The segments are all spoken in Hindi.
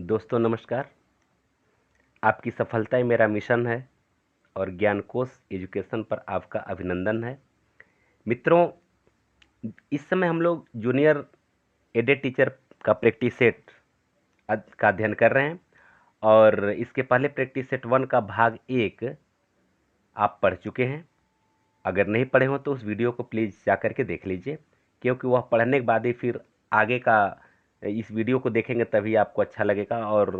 दोस्तों नमस्कार। आपकी सफलता ही मेरा मिशन है और ज्ञानकोश एजुकेशन पर आपका अभिनंदन है। मित्रों, इस समय हम लोग जूनियर एडेड टीचर का प्रैक्टिस सेट का अध्ययन कर रहे हैं और इसके पहले प्रैक्टिस सेट 1 का भाग 1 आप पढ़ चुके हैं। अगर नहीं पढ़े हो तो उस वीडियो को प्लीज़ जा करके देख लीजिए, क्योंकि वह पढ़ने के बाद ही फिर आगे का इस वीडियो को देखेंगे तभी आपको अच्छा लगेगा और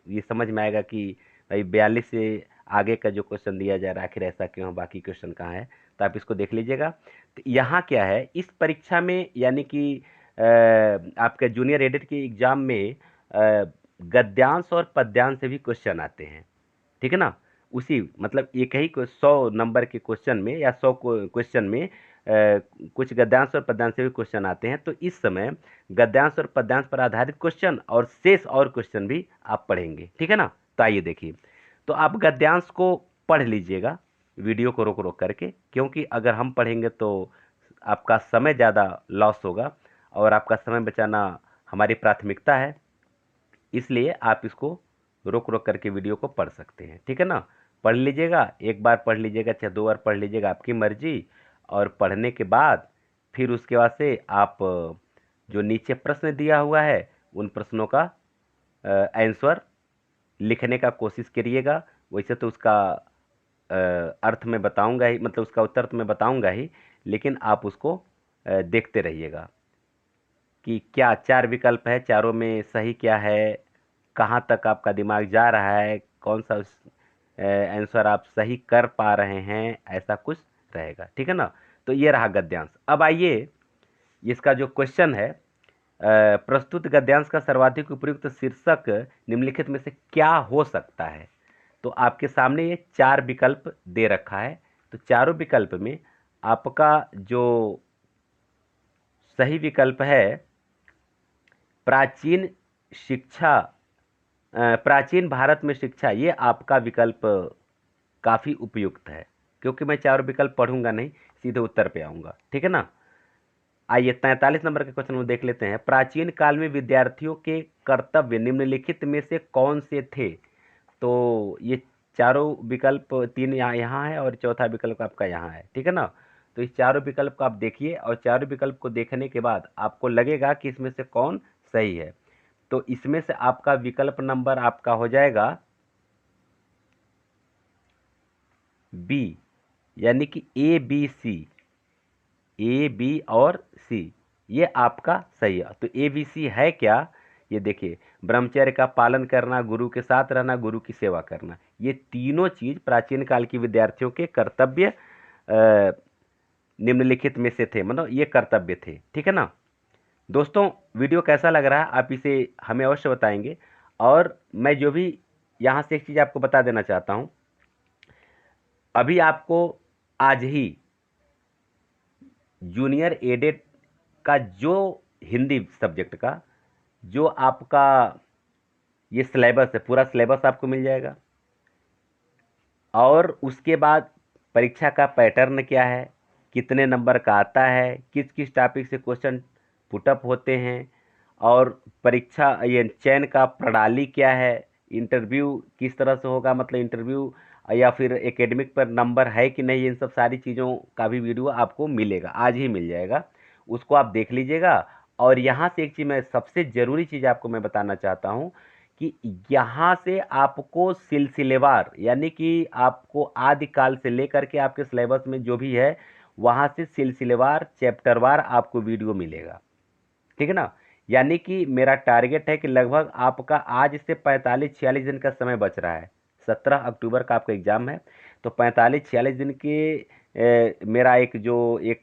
ये समझ में आएगा कि भाई 42 से आगे का जो क्वेश्चन दिया जा रहा है आखिर ऐसा क्यों है, बाकी क्वेश्चन कहाँ है। तो आप इसको देख लीजिएगा। तो यहाँ क्या है इस परीक्षा में, यानी कि आपके जूनियर एडेड के एग्जाम में गद्यांश और पद्यांश से भी क्वेश्चन आते हैं, ठीक है ना। उसी मतलब एक ही 100 नंबर के क्वेश्चन में या 100 क्वेश्चन में कुछ गद्यांश और पद्यांश से भी क्वेश्चन आते हैं। तो इस समय गद्यांश और पद्यांश पर आधारित क्वेश्चन और शेष और क्वेश्चन भी आप पढ़ेंगे, ठीक है ना। तो आइए देखिए। तो आप गद्यांश को पढ़ लीजिएगा वीडियो को रोक रोक करके, क्योंकि अगर हम पढ़ेंगे तो आपका समय ज़्यादा लॉस होगा और आपका समय बचाना हमारी प्राथमिकता है। इसलिए आप इसको रोक रोक करके वीडियो को पढ़ सकते हैं, ठीक है ना। पढ़ लीजिएगा, एक बार पढ़ लीजिएगा चाहे 2 बार पढ़ लीजिएगा, आपकी मर्जी। और पढ़ने के बाद फिर उसके बाद से आप जो नीचे प्रश्न दिया हुआ है उन प्रश्नों का आंसर लिखने का कोशिश करिएगा। वैसे तो उसका अर्थ में बताऊंगा ही, मतलब उसका उत्तर तो मैं बताऊंगा ही, लेकिन आप उसको देखते रहिएगा कि क्या 4 विकल्प है, चारों में सही क्या है, कहाँ तक आपका दिमाग जा रहा है, कौन सा आंसर आप सही कर पा रहे हैं, ऐसा कुछ रहेगा, ठीक है ना। तो ये रहा गद्यांश। अब आइए, इसका जो क्वेश्चन है, प्रस्तुत गद्यांश का सर्वाधिक उपयुक्त शीर्षक निम्नलिखित में से क्या हो सकता है। तो आपके सामने ये 4 विकल्प दे रखा है। तो चारों विकल्प में आपका जो सही विकल्प है प्राचीन शिक्षा, प्राचीन भारत में शिक्षा, ये आपका विकल्प काफ़ी उपयुक्त है, क्योंकि मैं चारों विकल्प पढ़ूंगा नहीं, सीधे उत्तर पे आऊँगा, ठीक है ना। आइए 43 नंबर के क्वेश्चन में देख लेते हैं। प्राचीन काल में विद्यार्थियों के कर्तव्य निम्नलिखित में से कौन से थे। तो ये चारों विकल्प, 3 यहाँ है और चौथा विकल्प आपका यहाँ है, ठीक है ना। तो इस चारों विकल्प को आप देखिए और चारों विकल्प को देखने के बाद आपको लगेगा कि इसमें से कौन सही है। तो इसमें से आपका विकल्प नंबर आपका हो जाएगा बी, यानी कि A B C, A B और सी, ये आपका सही है। तो ए बी सी है क्या, ये देखिए। ब्रह्मचर्य का पालन करना, गुरु के साथ रहना, गुरु की सेवा करना, ये तीनों चीज प्राचीन काल की विद्यार्थियों के कर्तव्य निम्नलिखित में से थे, मतलब ये कर्तव्य थे, ठीक है ना। दोस्तों, वीडियो कैसा लग रहा है आप इसे हमें अवश्य बताएंगे। और मैं जो भी यहाँ से एक चीज़ आपको बता देना चाहता हूँ, अभी आपको आज ही जूनियर एडेड का जो हिंदी सब्जेक्ट का जो आपका ये सिलेबस है, पूरा सिलेबस आपको मिल जाएगा। और उसके बाद परीक्षा का पैटर्न क्या है, कितने नंबर का आता है, किस किस टॉपिक से क्वेश्चन पुटअप होते हैं, और परीक्षा ये चयन का प्रणाली क्या है, इंटरव्यू किस तरह से होगा, मतलब इंटरव्यू या फिर एकेडमिक पर नंबर है कि नहीं, इन सब सारी चीज़ों का भी वीडियो आपको मिलेगा, आज ही मिल जाएगा। उसको आप देख लीजिएगा। और यहाँ से एक चीज़, मैं सबसे ज़रूरी चीज़ आपको मैं बताना चाहता हूँ कि यहाँ से आपको सिलसिलेवार, यानी कि आपको आदिकाल से लेकर के आपके सिलेबस में जो भी है वहाँ से सिलसिलेवार चैप्टरवार आपको वीडियो मिलेगा, ठीक है ना। यानी कि मेरा टारगेट है कि लगभग आपका आज से 45-46 दिन का समय बच रहा है। 17 अक्टूबर का आपका एग्ज़ाम है। तो 45-46 दिन के मेरा एक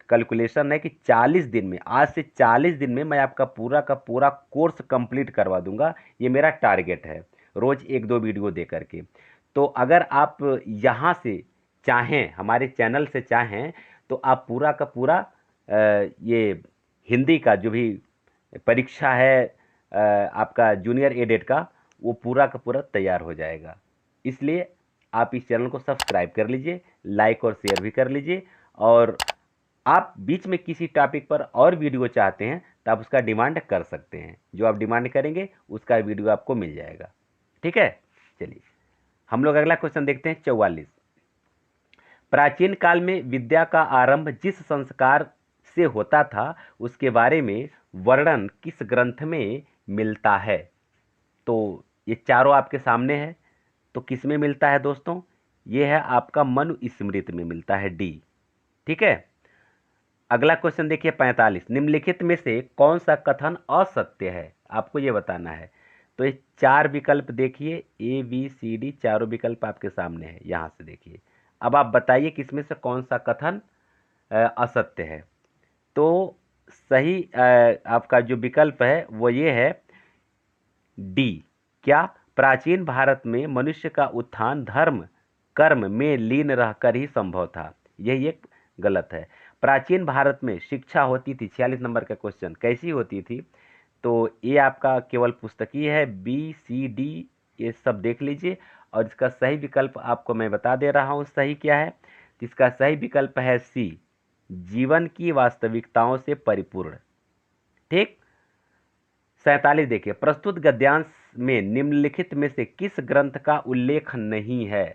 कैलकुलेशन है कि 40 दिन में, आज से 40 दिन में मैं आपका पूरा का पूरा कोर्स कंप्लीट करवा दूंगा। ये मेरा टारगेट है, रोज़ 1-2 वीडियो दे करके। तो अगर आप यहाँ से चाहें, हमारे चैनल से चाहें, तो आप पूरा का पूरा ये हिंदी का जो भी परीक्षा है आपका जूनियर एडेड का, वो पूरा का पूरा तैयार हो जाएगा। इसलिए आप इस चैनल को सब्सक्राइब कर लीजिए, लाइक और शेयर भी कर लीजिए। और आप बीच में किसी टॉपिक पर और वीडियो चाहते हैं तो आप उसका डिमांड कर सकते हैं, जो आप डिमांड करेंगे उसका वीडियो आपको मिल जाएगा। ठीक है, चलिए हम लोग अगला क्वेश्चन देखते हैं 44। प्राचीन काल में विद्या का आरंभ जिस संस्कार से होता था उसके बारे में वर्णन किस ग्रंथ में मिलता है? तो ये चारों आपके सामने है, तो किस में मिलता है दोस्तों? ये है आपका मनुस्मृति में मिलता है, डी। ठीक है, अगला क्वेश्चन देखिए 45। निम्नलिखित में से कौन सा कथन असत्य है, आपको ये बताना है। तो ये चार विकल्प देखिए, ए बी सी डी, चारों विकल्प आपके सामने है, यहां से देखिए। अब आप बताइए किसमें से कौन सा कथन असत्य है। तो सही आपका जो विकल्प है वो ये है, डी। क्या? प्राचीन भारत में मनुष्य का उत्थान धर्म कर्म में लीन रहकर ही संभव था, यही एक गलत है। प्राचीन भारत में शिक्षा होती थी, 46 नंबर का क्वेश्चन, कैसी होती थी? तो ये आपका केवल पुस्तकीय है, बी सी डी ये सब देख लीजिए। और इसका सही विकल्प आपको मैं बता दे रहा हूँ सही क्या है। तो इसका सही विकल्प है सी, जीवन की वास्तविकताओं से परिपूर्ण। ठीक, 47 देखिए, प्रस्तुत गद्यांश में निम्नलिखित में से किस ग्रंथ का उल्लेख नहीं है?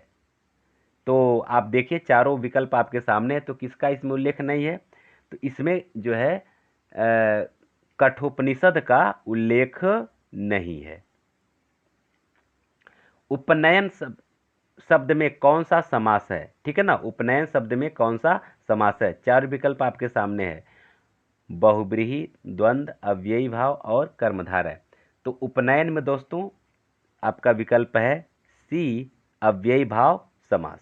तो आप देखिए चारों विकल्प आपके सामने है, तो किसका इसमें उल्लेख नहीं है? तो इसमें जो है कठोपनिषद का उल्लेख नहीं है। उपनयन शब्द में कौन सा समास है? ठीक है ना, उपनयन शब्द में कौन सा समास है? चार विकल्प आपके सामने है, बहुब्रीहि, द्वंद्व, अव्ययी भाव और कर्मधारय। तो उपनयन में दोस्तों आपका विकल्प है सी, अव्ययी भाव समास।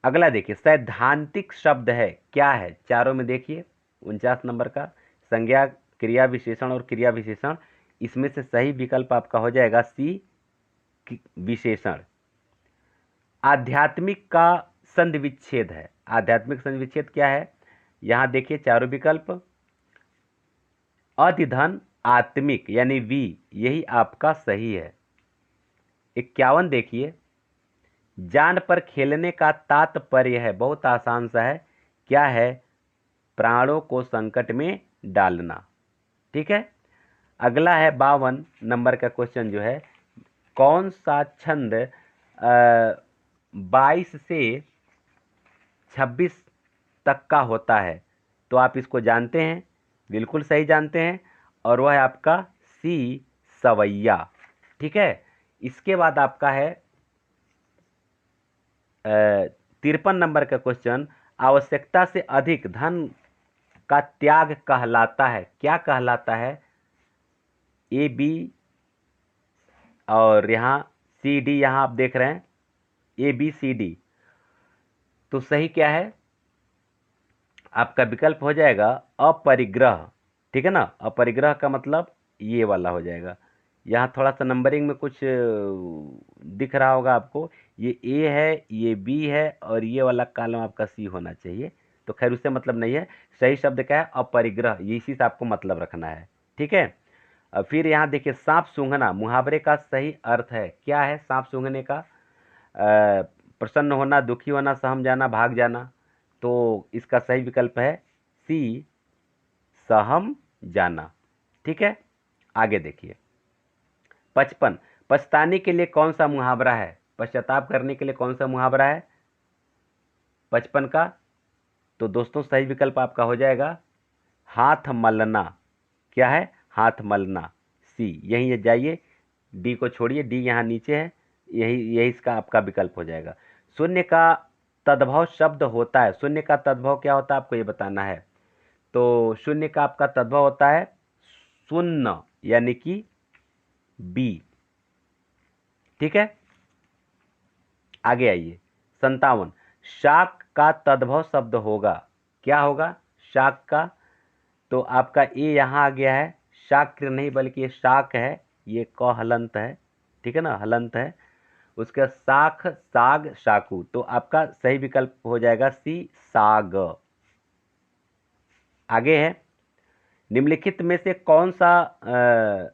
अगला देखिए, सैद्धांतिक शब्द है, क्या है? चारों में देखिए 49 नंबर का, संज्ञा, क्रिया विशेषण और क्रिया विशेषण। इसमें से सही विकल्प आपका हो जाएगा सी, विशेषण। आध्यात्मिक का संधि विच्छेद है, आध्यात्मिक संधि विच्छेद क्या है? यहां देखिए चारों विकल्प, अधिधन आत्मिक यानी वी, यही आपका सही है। 51 देखिए, जान पर खेलने का तात्पर्य है, बहुत आसान सा है, क्या है? प्राणों को संकट में डालना। ठीक है, अगला है 52 नंबर का क्वेश्चन जो है, कौन सा छंद 22 से 26 तक का होता है? तो आप इसको जानते हैं, बिल्कुल सही जानते हैं, और वह है आपका सी, सवैया। ठीक है, इसके बाद आपका है 53 नंबर का क्वेश्चन, आवश्यकता से अधिक धन का त्याग कहलाता है, क्या कहलाता है? ए बी और यहाँ सी डी, यहाँ आप देख रहे हैं ए बी सी डी। तो सही क्या है? आपका विकल्प हो जाएगा अपरिग्रह। ठीक है ना, अपरिग्रह का मतलब ये वाला हो जाएगा। यहाँ थोड़ा सा नंबरिंग में कुछ दिख रहा होगा आपको, ये ए है, ये बी है, और ये वाला कॉलम आपका सी होना चाहिए। तो खैर उससे मतलब नहीं है, सही शब्द क्या है? अपरिग्रह, ये इसी से आपको मतलब रखना है। ठीक है, फिर यहाँ देखिए, सांप सूंघना मुहावरे का सही अर्थ है, क्या है सांप सूंघने का? प्रसन्न होना, दुखी होना, सहम जाना, भाग जाना। तो इसका सही विकल्प है सी, सहम जाना। ठीक है, आगे देखिए 55, पछताने के लिए कौन सा मुहावरा है? पश्चाताप करने के लिए कौन सा मुहावरा है 55 का? तो दोस्तों सही विकल्प आपका हो जाएगा हाथ मलना। क्या है? हाथ मलना, सी। यहीं जाइए, डी को छोड़िए, डी यहाँ नीचे है, यही यही इसका आपका विकल्प हो जाएगा। शून्य का तद्भव शब्द होता है, शून्य का तद्भव क्या होता है आपको ये बताना है। तो शून्य का आपका तद्भव होता है शून्य, यानी कि बी। ठीक है, आगे आइए 57, शाक का तद्भव शब्द होगा, क्या होगा शाक का? तो आपका ए यहाँ आ गया है, शाक्र नहीं बल्कि ये शाक है, ये क हलंत है। ठीक है ना, हलंत है। उसका शाख, साग, शाकू। तो आपका सही विकल्प हो जाएगा सी, साग। आगे है, निम्नलिखित में से कौन सा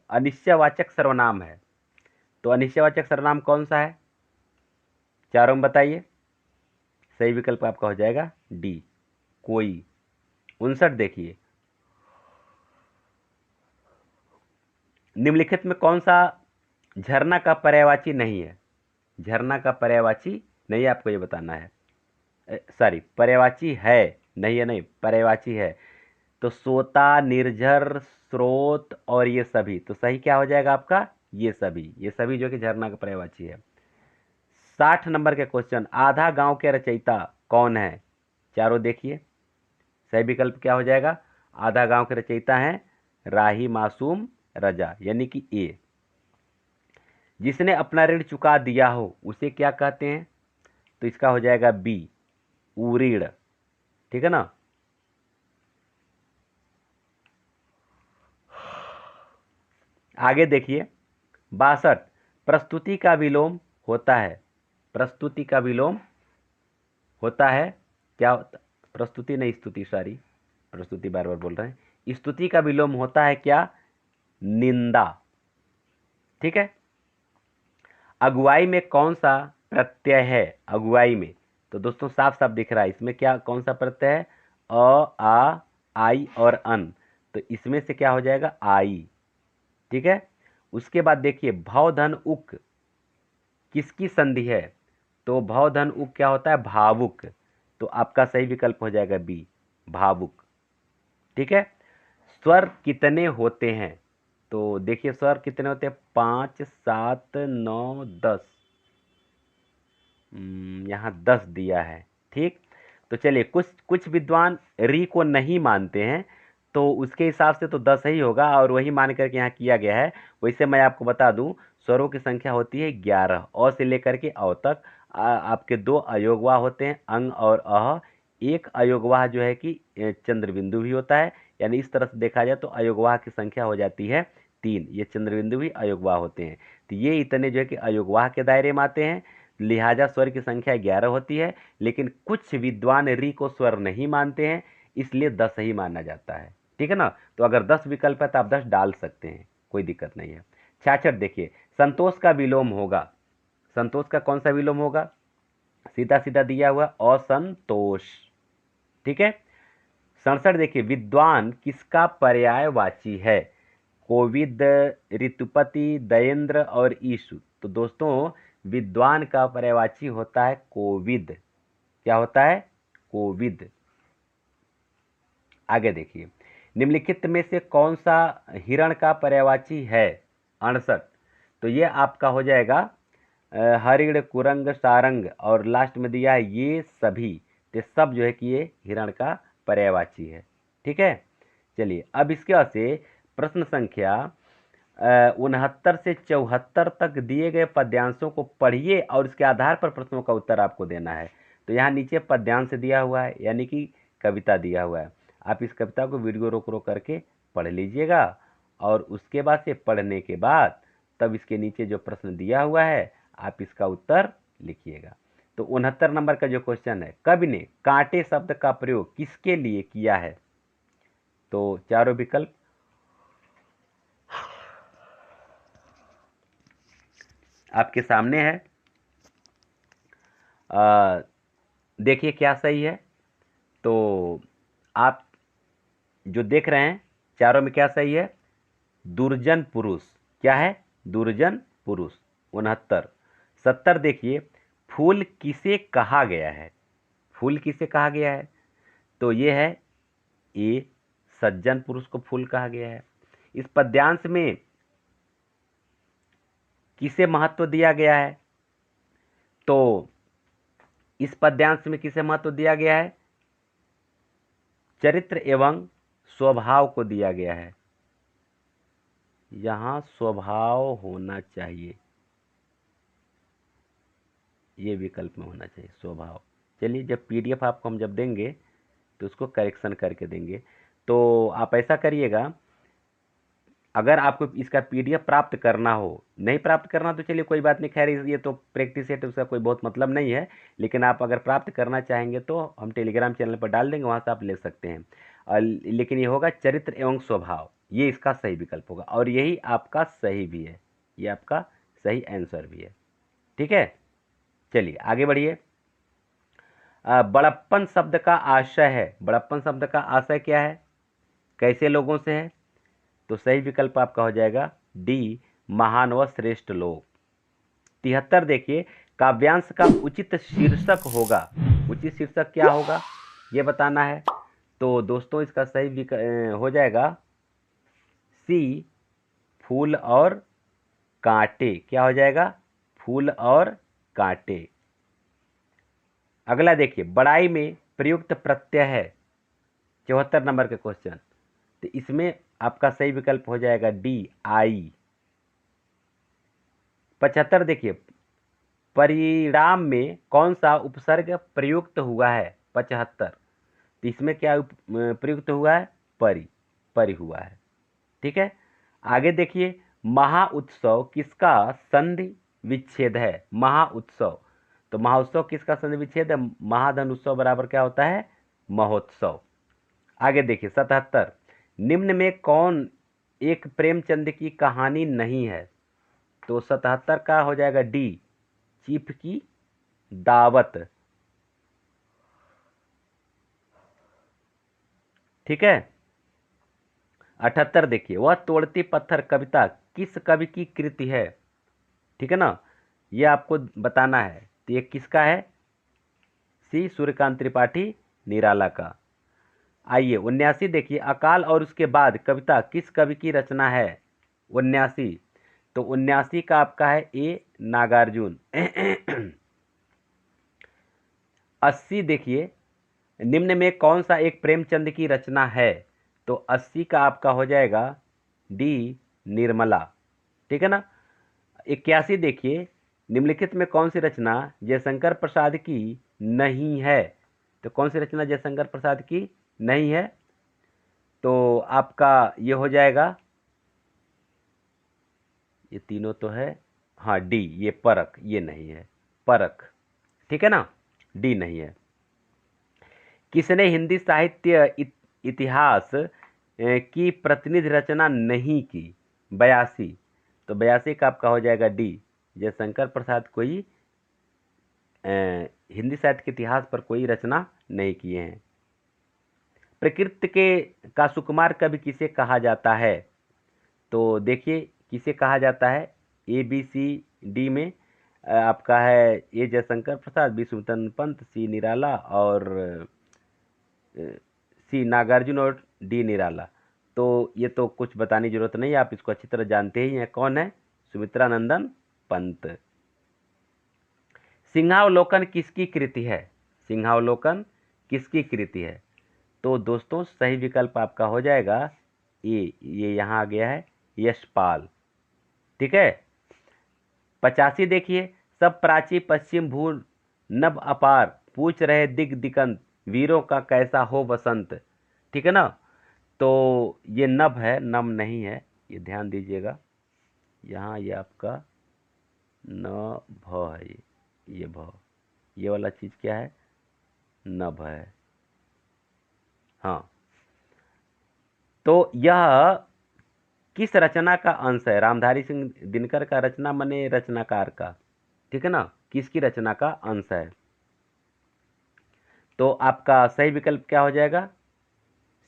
अनिश्चयवाचक सर्वनाम है? तो अनिश्चयवाचक सर्वनाम कौन सा है? चारों में बताइए। सही विकल्प आपका हो जाएगा डी, कोई। 59 देखिए, निम्नलिखित में कौन सा झरना का पर्यायवाची नहीं है, झरना का पर्यायवाची नहीं है, आपको ये बताना है। सॉरी, पर्यायवाची है, नहीं है नहीं, पर्यायवाची है। तो सोता, निर्झर, स्रोत और ये सभी, तो सही क्या हो जाएगा आपका, ये सभी जो कि झरना का पर्यायवाची है। 60 नंबर के क्वेश्चन, आधा गांव के रचयिता कौन है? चारों देखिए, सही विकल्प क्या हो जाएगा, आधा गांव के रचयिता हैं राही मासूम रजा, यानी कि ए। जिसने अपना ऋण चुका दिया हो उसे क्या कहते हैं? तो इसका हो जाएगा बी, उरीड़। ठीक है ना। आगे देखिए 62, प्रस्तुति का विलोम होता है, प्रस्तुति का विलोम होता है क्या प्रस्तुति नहीं, स्तुति, सॉरी, प्रस्तुति बार बार बोल रहे हैं। स्तुति का विलोम होता है क्या, निंदा। ठीक है। अगुवाई में कौन सा प्रत्यय है, अगुवाई में? तो दोस्तों साफ साफ दिख रहा है इसमें क्या, कौन सा प्रत्यय है, अ, आ, आई और अन, तो इसमें से क्या हो जाएगा, आई। ठीक है। उसके बाद देखिए भव धन उक किसकी संधि है? तो भव धन उक क्या होता है, भावुक, तो आपका सही विकल्प हो जाएगा बी, भावुक। ठीक है। स्वर कितने होते हैं? तो देखिए स्वर कितने होते हैं, 5, 7, 9, 10। यहाँ 10 दिया है। ठीक। तो चलिए, कुछ कुछ विद्वान री को नहीं मानते हैं, तो उसके हिसाब से तो 10 ही होगा, और वही मान करके यहाँ किया गया है। वैसे मैं आपको बता दूं, स्वरों की संख्या होती है 11, अ से लेकर के अ तक। आपके 2 अयोगवाह होते हैं, अंग और अह। एक अयोगवाह जो है कि चंद्रबिंदु भी होता है, यानी इस तरह से देखा जाए तो अयोगवाह की संख्या हो जाती है 3, ये चंद्रबिंदु भी अयोगवाह होते हैं। तो ये इतने जो है कि अयोगवाह के दायरे में आते हैं, लिहाजा स्वर की संख्या 11 होती है। लेकिन कुछ विद्वान री को स्वर नहीं मानते हैं, इसलिए 10 ही माना जाता है। ठीक है ना। तो अगर 10 विकल्प है तो आप 10 डाल सकते हैं, कोई दिक्कत नहीं है। 66 देखिए, संतोष का विलोम होगा, संतोष का कौन सा विलोम होगा, सीधा सीधा दिया हुआ, असंतोष। ठीक है। 67 देखिए, विद्वान किसका पर्यायवाची है? कोविद, ऋतुपति, दयेंद्र और ईशु। तो दोस्तों विद्वान का पर्यायवाची होता है कोविद। क्या होता है, कोविद। आगे देखिए, निम्नलिखित में से कौन सा हिरण का पर्यायवाची है? 68। तो ये आपका हो जाएगा हरिण, कुरंग, सारंग, और लास्ट में दिया है ये सभी। तो सब जो है कि ये हिरण का पर्यायवाची है। ठीक है। चलिए अब इसके बाद से प्रश्न संख्या 69 से 74 तक दिए गए पद्यांशों को पढ़िए और इसके आधार पर प्रश्नों का उत्तर आपको देना है। तो यहाँ नीचे पद्यांश दिया हुआ है, यानी कि कविता दिया हुआ है। आप इस कविता को वीडियो रोक रोक करके पढ़ लीजिएगा, और उसके बाद से पढ़ने के बाद तब इसके नीचे जो प्रश्न दिया हुआ है आप इसका उत्तर लिखिएगा। तो 69 नंबर का जो क्वेश्चन है, कवि ने कांटे शब्द का प्रयोग किसके लिए किया है? तो चारों विकल्प आपके सामने है। देखिए क्या सही है। तो आप जो देख रहे हैं चारों में क्या सही है, दुर्जन पुरुष। क्या है, दुर्जन पुरुष, 69। 70 देखिए, फूल किसे कहा गया है? फूल किसे कहा गया है? तो ये है ए, सज्जन पुरुष को फूल कहा गया है। इस पद्यांश में किसे महत्व दिया गया है? तो इस पद्यांश में किसे महत्व दिया गया है? चरित्र एवं स्वभाव को दिया गया है। यहां स्वभाव होना चाहिए, ये विकल्प में होना चाहिए स्वभाव। चलिए, जब पीडीएफ आपको हम जब देंगे तो उसको करेक्शन करके देंगे। तो आप ऐसा करिएगा, अगर आपको इसका पीडीएफ प्राप्त करना हो, नहीं प्राप्त करना तो चलिए कोई बात नहीं, खैर ये तो प्रैक्टिस है तो उसका कोई बहुत मतलब नहीं है। लेकिन आप अगर प्राप्त करना चाहेंगे तो हम टेलीग्राम चैनल पर डाल देंगे, वहाँ से आप ले सकते हैं। लेकिन ये होगा चरित्र एवं स्वभाव, ये इसका सही विकल्प होगा, और यही आपका सही भी है, ये आपका सही आंसर भी है। ठीक है। चलिए आगे बढ़िए। बड़प्पन शब्द का आशय है, बड़प्पन शब्द का आशय क्या है, कैसे लोगों से है? तो सही विकल्प आपका हो जाएगा डी, महान व श्रेष्ठ लोग। 73 देखिए, काव्यांश का उचित शीर्षक होगा। उचित शीर्षक क्या होगा ये बताना है। तो दोस्तों इसका सही हो जाएगा सी, फूल और कांटे। क्या हो जाएगा? फूल और कांटे। अगला देखिए, बड़ाई में प्रयुक्त प्रत्यय है। 74 नंबर का क्वेश्चन। तो इसमें आपका सही विकल्प हो जाएगा डी, आई। 75 देखिए, परिणाम में कौन सा उपसर्ग प्रयुक्त हुआ है? 75। तो इसमें क्या प्रयुक्त हुआ है? परि। परि हुआ है। ठीक है। आगे देखिए, महाउत्सव किसका संधि विच्छेद है? महाउत्सव। तो महाउत्सव किसका संधि विच्छेद है? महाधन उत्सव बराबर क्या होता है? महोत्सव। आगे देखिए 77, निम्न में कौन एक प्रेमचंद की कहानी नहीं है? तो 77 का हो जाएगा डी, चीफ की दावत। ठीक है। 78 देखिए, वह तोड़ती पत्थर कविता किस कवि की कृति है? ठीक है ना, ये आपको बताना है। तो ये किसका है? सी, सूर्यकांत त्रिपाठी निराला का। आइए 79 देखिए, अकाल और उसके बाद कविता किस कवि की रचना है? 79। तो 79 का आपका है ए, नागार्जुन। 80 देखिए, निम्न में कौन सा एक प्रेमचंद की रचना है? तो 80 का आपका हो जाएगा डी, निर्मला। ठीक है ना। 81 देखिए, निम्नलिखित में कौन सी रचना जयशंकर प्रसाद की नहीं है? तो कौन सी रचना जयशंकर प्रसाद की नहीं है? तो आपका ये हो जाएगा, ये तीनों तो है, हाँ डी, ये परख, ये नहीं है परख। ठीक है ना, डी नहीं है। किसने हिंदी साहित्य इतिहास की प्रतिनिधि रचना नहीं की? 82। तो 82 का आपका हो जाएगा डी, जयशंकर प्रसाद कोई हिंदी साहित्य के इतिहास पर कोई रचना नहीं किए हैं। प्रकृति के का सुकुमार कवि किसे कहा जाता है? तो देखिए किसे कहा जाता है, ए बी सी डी में आपका है ए जयशंकर प्रसाद, बी सुदर्शन पंत, सी निराला और सी नागार्जुन और डी निराला। तो ये तो कुछ बताने की जरूरत नहीं है, आप इसको अच्छी तरह जानते ही हैं। कौन है? सुमित्रा नंदन पंत। सिंहावलोकन किसकी कृति है? सिंहावलोकन किसकी कृति है? तो दोस्तों सही विकल्प आपका हो जाएगा ये यहाँ आ गया है, यशपाल। ठीक है। 85 देखिए, सब प्राची पश्चिम भू नभ अपार, पूछ रहे दिग दिगंत, वीरों का कैसा हो बसंत। ठीक है ना। तो ये नभ है, नम नहीं है, ये ध्यान दीजिएगा। यहाँ ये आपका न भ है, ये भ, ये वाला चीज क्या है? नभ है। हाँ, तो यह किस रचना का अंश है? रामधारी सिंह दिनकर का रचना मने रचनाकार का। ठीक है ना, किसकी रचना का अंश है? तो आपका सही विकल्प क्या हो जाएगा?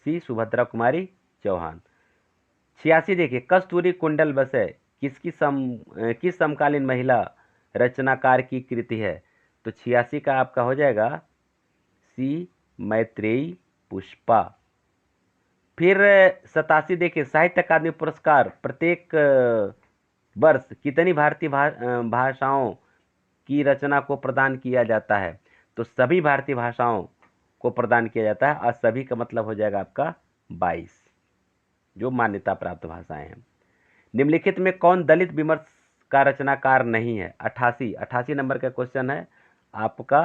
सी, सुभद्रा कुमारी चौहान। 86 देखिए, कस्तूरी कुंडल बसे किस समकालीन महिला रचनाकार की कृति है? तो 86 का आपका हो जाएगा सी, मैत्रेयी पुष्पा। फिर 87 देखिए, साहित्य अकादमी पुरस्कार प्रत्येक वर्ष कितनी भारतीय भाषाओं की रचना को प्रदान किया जाता है? तो सभी भारतीय भाषाओं को प्रदान किया जाता है, और सभी का मतलब हो जाएगा आपका 22 जो मान्यता प्राप्त भाषाएं हैं। निम्नलिखित में कौन दलित विमर्श का रचनाकार नहीं है? 88 नंबर का क्वेश्चन है आपका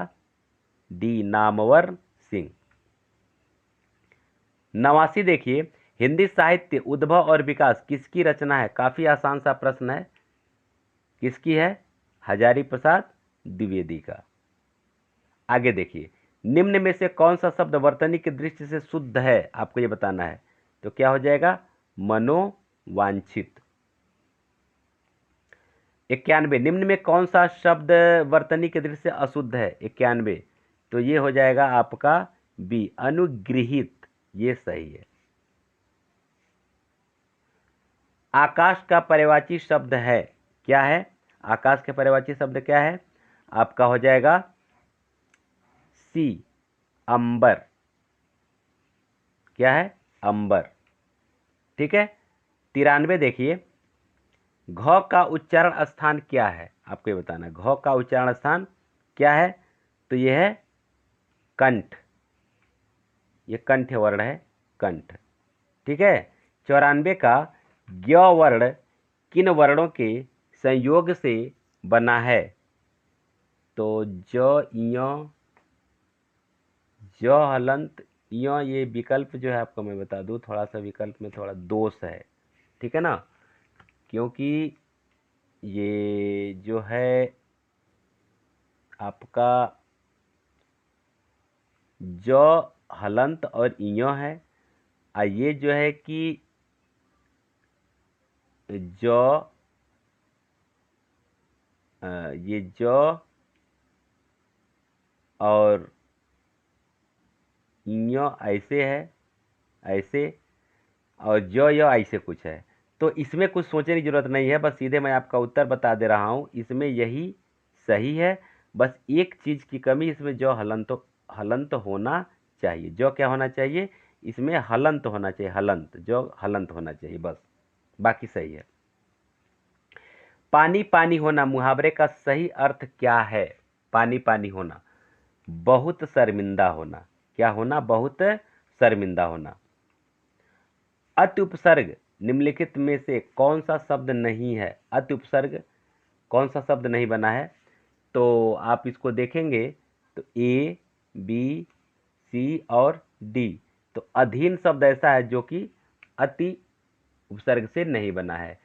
डी, नामवर सिंह। 89 देखिए, हिंदी साहित्य उद्भव और विकास किसकी रचना है? काफी आसान सा प्रश्न है, किसकी है? हजारी प्रसाद द्विवेदी का। आगे देखिए, निम्न में से कौन सा शब्द वर्तनी की दृष्टि से शुद्ध है? आपको ये बताना है। तो क्या हो जाएगा? मनोवांछित। 91, निम्न में कौन सा शब्द वर्तनी की दृष्टि से अशुद्ध है? 91। तो ये हो जाएगा आपका बी, अनुगृहित। ये सही है। आकाश का पर्यायवाची शब्द है, क्या है? आकाश का पर्यायवाची शब्द क्या है? आपका हो जाएगा सी, अंबर। क्या है? अंबर। ठीक है। 93 देखिए, घ का उच्चारण स्थान क्या है? आपको ये बताना है, घ का उच्चारण स्थान क्या है? तो ये है कंठ। ये कंठ वर्ण है, कंठ। ठीक है। 94 का ज्ञ वर्ण किन वर्णों के संयोग से बना है? तो ज, य, ज हलंत य, ये विकल्प जो है आपको मैं बता दूं, थोड़ा सा विकल्प में थोड़ा दोष है। ठीक है ना, क्योंकि ये जो है आपका ज हलंत और इयो है, ये जो है कि ज, ये ज और इयो ऐसे है, ऐसे, और जो यो ऐसे कुछ है। तो इसमें कुछ सोचने की जरूरत नहीं है, बस सीधे मैं आपका उत्तर बता दे रहा हूँ, इसमें यही सही है। बस एक चीज़ की कमी, इसमें जो हलंत होना चाहिए। जो क्या होना चाहिए? इसमें हलंत होना चाहिए, हलंत, जो हलंत होना चाहिए, बस बाकी सही है। पानी पानी होना मुहावरे का सही अर्थ क्या है? पानी पानी होना, बहुत शर्मिंदा होना। क्या होना? बहुत शर्मिंदा होना। अति उपसर्ग निम्नलिखित में से कौन सा शब्द नहीं है? अति उपसर्ग कौन सा शब्द नहीं बना है? तो आप इसको देखेंगे तो ए, बी, सी और डी। तो अधीन शब्द ऐसा है जो कि अति उपसर्ग से नहीं बना है।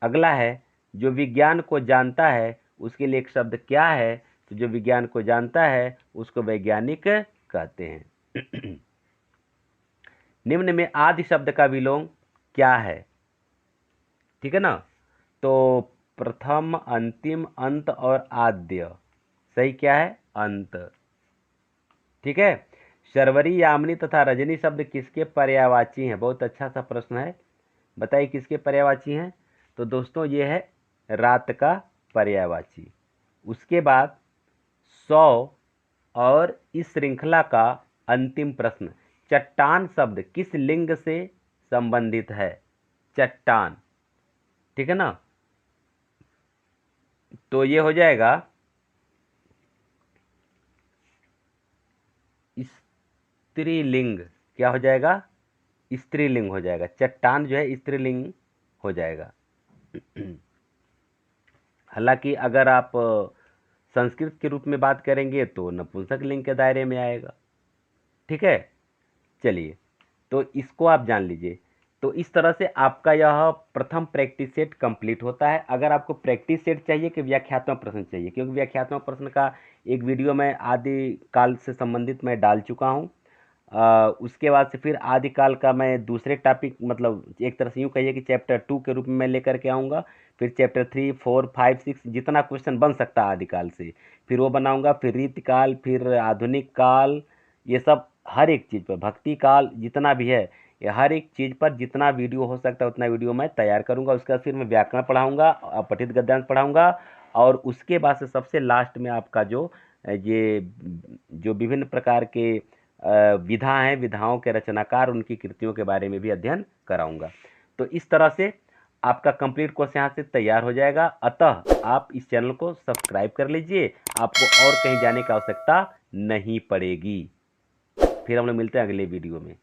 अगला है, जो विज्ञान को जानता है उसके लिए एक शब्द क्या है? तो जो विज्ञान को जानता है उसको वैज्ञानिक कहते हैं। निम्न में आदि शब्द का विलोम क्या है? ठीक है ना, तो प्रथम, अंतिम, अंत और आद्य। सही क्या है? अंत। ठीक है। शर्वरी, यामिनी तथा रजनी शब्द किसके पर्यायवाची हैं? बहुत अच्छा सा प्रश्न है, बताइए किसके पर्यायवाची हैं? तो दोस्तों ये है रात का पर्यायवाची। उसके बाद 100 और इस श्रृंखला का अंतिम प्रश्न, चट्टान शब्द किस लिंग से संबंधित है? चट्टान। ठीक है ना, तो ये हो जाएगा स्त्रीलिंग। क्या हो जाएगा? स्त्रीलिंग हो जाएगा। चट्टान जो है स्त्रीलिंग हो जाएगा। हालांकि अगर आप संस्कृत के रूप में बात करेंगे तो नपुंसक लिंग के दायरे में आएगा। ठीक है, चलिए, तो इसको आप जान लीजिए। तो इस तरह से आपका यह प्रथम प्रैक्टिस सेट कंप्लीट होता है। अगर आपको प्रैक्टिस सेट चाहिए कि व्याख्यात्मक प्रश्न चाहिए, क्योंकि व्याख्यात्मक प्रश्न का एक वीडियो मैं आदि काल से संबंधित मैं डाल चुका हूँ। उसके बाद से फिर आदिकाल का मैं दूसरे टॉपिक, मतलब एक तरह से यूँ कहिए कि चैप्टर 2 के रूप में मैं लेकर के आऊँगा। फिर चैप्टर 3, 4, 5, 6 जितना क्वेश्चन बन सकता है आदिकाल से, फिर वो बनाऊँगा। फिर रीतिकाल, फिर आधुनिक काल, ये सब हर एक चीज़ पर, भक्ति काल जितना भी है, ये हर एक चीज़ पर जितना वीडियो हो सकता है उतना वीडियो मैं तैयार करूँगा। उसके बाद फिर मैं व्याकरण पढ़ाऊँगा, अपठित गद्यांश पढ़ाऊँगा, और उसके बाद से सबसे लास्ट में आपका जो ये जो विभिन्न प्रकार के विधा हैं, विधाओं के रचनाकार, उनकी कृतियों के बारे में भी अध्ययन कराऊंगा। तो इस तरह से आपका कंप्लीट कोर्स यहाँ से तैयार हो जाएगा। अतः आप इस चैनल को सब्सक्राइब कर लीजिए, आपको और कहीं जाने की आवश्यकता नहीं पड़ेगी। फिर हम लोग मिलते हैं अगले वीडियो में।